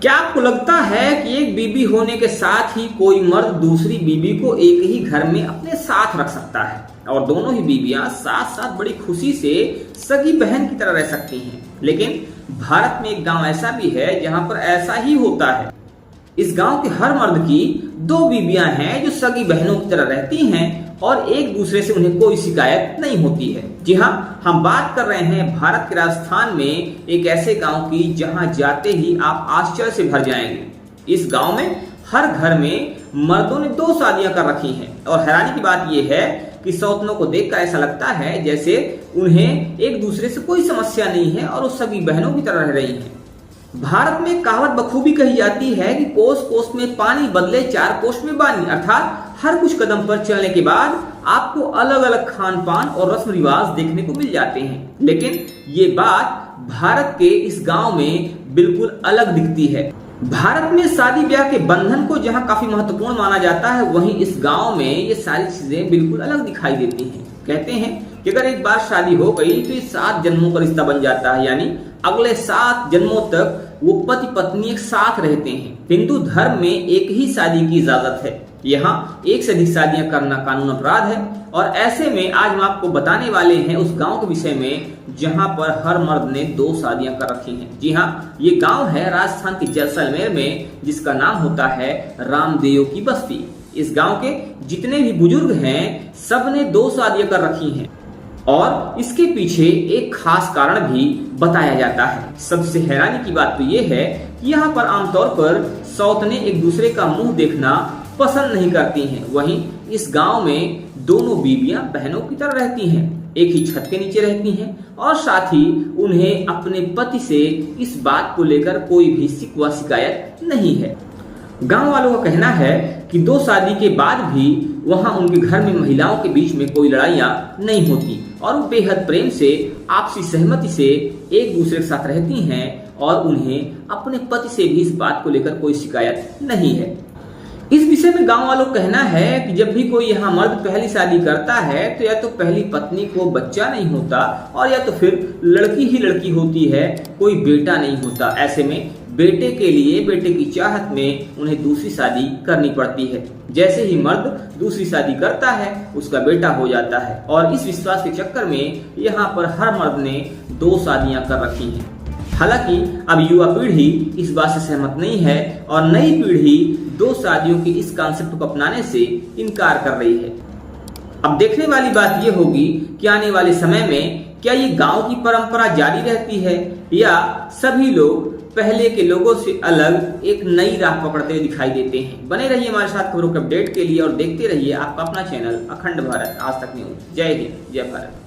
क्या आपको लगता है कि एक बीवी होने के साथ ही कोई मर्द दूसरी बीवी को एक ही घर में अपने साथ रख सकता है और दोनों ही बीवियां साथ साथ बड़ी खुशी से सगी बहन की तरह रह सकती हैं? लेकिन भारत में एक गांव ऐसा भी है जहां पर ऐसा ही होता है। इस गांव के हर मर्द की दो बीवियां हैं जो सगी बहनों की तरह रहती हैं और एक दूसरे से उन्हें कोई शिकायत नहीं होती है। जी हाँ, हम बात कर रहे हैं भारत के राजस्थान में एक ऐसे गांव की जहां जाते ही आप आश्चर्य से भर जाएंगे। इस गांव में हर घर में मर्दों ने 2 शादियां कर रखी हैं और हैरानी की बात यह है कि सौतनों को देखकर ऐसा लगता है जैसे उन्हें एक दूसरे से कोई समस्या नहीं है और वो सगी बहनों की तरह रह रही हैं। भारत में कहावत बखूबी कही जाती है कि कोस कोस में पानी बदले 4 कोस में बानी, अर्थात हर कुछ कदम पर चलने के बाद आपको अलग अलग खान पान और रस्म रिवाज देखने को मिल जाते हैं। लेकिन ये बात भारत के इस गांव में बिल्कुल अलग दिखती है। भारत में शादी ब्याह के बंधन को जहां काफी महत्वपूर्ण माना जाता है, वहीं इस गांव में ये सारी चीजें बिल्कुल अलग दिखाई देती हैं। कहते हैं कि अगर एक बार शादी हो गई तो ये 7 जन्मों का रिश्ता बन जाता है, यानी अगले 7 जन्मों तक वो पति पत्नी एक साथ रहते हैं। हिंदू धर्म में एक ही शादी की इजाजत है। यहाँ एक से अधिक शादियां करना कानून अपराध है और ऐसे में आज हम आपको बताने वाले हैं उस गांव के विषय में जहां पर हर मर्द ने 2 शादियां कर रखी हैं। जी हाँ, ये गांव है राजस्थान के जैसलमेर में, जिसका नाम होता है रामदेव की बस्ती। इस गांव के जितने भी बुजुर्ग हैं सब ने 2 शादियां कर रखी हैं और इसके पीछे एक खास कारण भी बताया जाता है। सबसे हैरानी की बात तो यह है कि यहाँ पर आमतौर पर सौतने एक दूसरे का मुंह देखना पसंद नहीं करती हैं। वहीं इस गांव में दोनों बीवियां बहनों की तरह रहती हैं, एक ही छत के नीचे रहती हैं और साथ ही उन्हें अपने पति से इस बात को लेकर कोई भी शिकवा शिकायत नहीं है। गांव वालों का कहना है कि 2 शादी के बाद भी वहां उनके घर में महिलाओं के बीच में कोई लड़ाइयां नहीं होती और वो बेहद प्रेम से आपसी सहमति से एक दूसरे के साथ रहती हैं और उन्हें अपने पति से भी इस बात को लेकर कोई शिकायत नहीं है। इस विषय में गांव वालों का कहना है कि जब भी कोई यहाँ मर्द पहली शादी करता है तो या तो पहली पत्नी को बच्चा नहीं होता और या तो फिर लड़की ही लड़की होती है, कोई बेटा नहीं होता। ऐसे में बेटे के लिए, बेटे की चाहत में उन्हें दूसरी शादी करनी पड़ती है। जैसे ही मर्द दूसरी शादी करता है उसका बेटा हो जाता है और इस विश्वास के चक्कर में यहाँ पर हर मर्द ने 2 शादियां कर रखी हैं। हालांकि अब युवा पीढ़ी इस बात से सहमत नहीं है और नई पीढ़ी 2 शादियों के इस कॉन्सेप्ट को अपनाने से इनकार कर रही है। अब देखने वाली बात यह होगी कि आने वाले समय में क्या ये गांव की परंपरा जारी रहती है या सभी लोग पहले के लोगों से अलग एक नई राह पकड़ते हुए दिखाई देते हैं। बने रहिए हमारे साथ खबरों के अपडेट के लिए और देखते रहिए आपका अपना चैनल अखंड भारत आज तक न्यूज। जय हिंद, जय भारत।